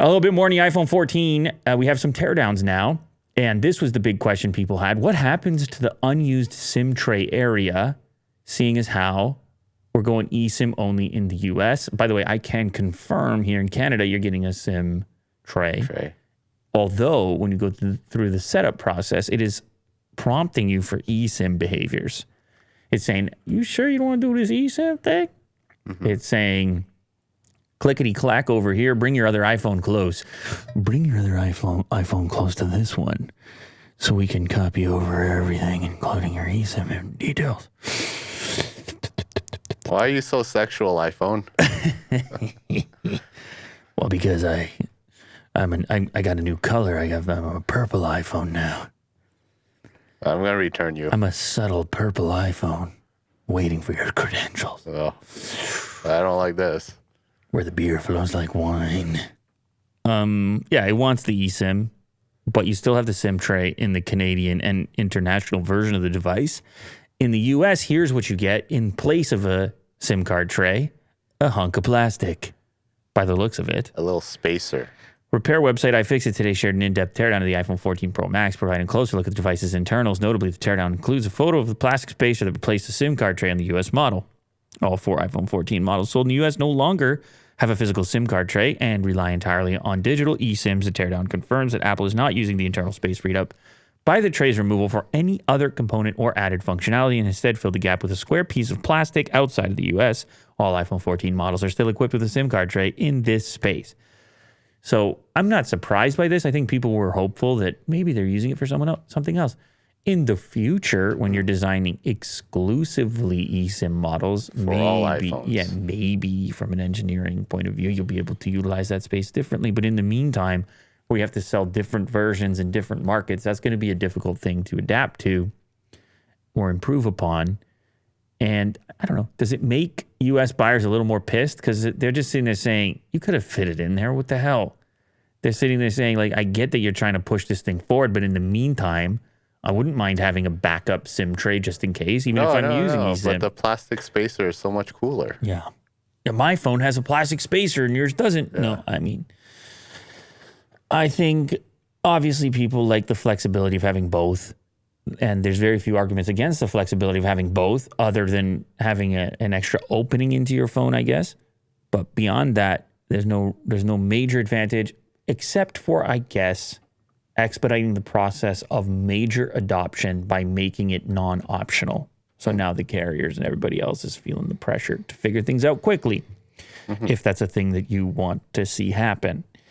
A little bit more on the iPhone 14. We have some teardowns now. And this was the big question people had. What happens to the unused SIM tray area, seeing as how we're going eSIM only in the US? By the way, I can confirm here in Canada, you're getting a SIM tray. Although, when you go through the setup process, it is prompting you for eSIM behaviors. It's saying, you sure you don't want to do this eSIM thing? Mm-hmm. It's saying, clickety-clack over here, bring your other iPhone close. Bring your other iPhone close to this one so we can copy over everything, including your eSIM details. Why are you so sexual, iPhone? Well, because I got a new color. I'm a purple iPhone now. I'm going to return you. I'm a subtle purple iPhone waiting for your credentials. Oh, I don't like this. Where the beer flows like wine. Yeah, it wants the eSIM, but you still have the SIM tray in the Canadian and international version of the device. In the US, here's what you get in place of a SIM card tray, a hunk of plastic, by the looks of it. A little spacer. Repair website iFixit today shared an in-depth teardown of the iPhone 14 Pro Max, providing a closer look at the device's internals. Notably, the teardown includes a photo of the plastic spacer that replaced the SIM card tray on the US model. All 4 iPhone 14 models sold in the US no longer have a physical SIM card tray and rely entirely on digital eSIMs. The teardown confirms that Apple is not using the internal space freed up by the tray's removal for any other component or added functionality, and instead filled the gap with a square piece of plastic outside of the US. All iPhone 14 models are still equipped with a SIM card tray in this space. So I'm not surprised by this. I think people were hopeful that maybe they're using it for something else. In the future, when you're designing exclusively eSIM models, for all iPhones. Maybe from an engineering point of view, you'll be able to utilize that space differently. But in the meantime, where you have to sell different versions in different markets, that's going to be a difficult thing to adapt to or improve upon. And I don't know, does it make U.S. buyers a little more pissed? Because they're just sitting there saying, you could have fit it in there. What the hell? They're sitting there saying, like, I get that you're trying to push this thing forward, but in the meantime, I wouldn't mind having a backup SIM tray just in case, even if I'm using eSIM. But the plastic spacer is so much cooler. Yeah. My phone has a plastic spacer and yours doesn't. Yeah. No, I mean, I think obviously people like the flexibility of having both. And there's very few arguments against the flexibility of having both other than having an extra opening into your phone, I guess. But beyond that, there's no major advantage except for, I guess, expediting the process of major adoption by making it non-optional. So now the carriers and everybody else is feeling the pressure to figure things out quickly, if that's a thing that you want to see happen.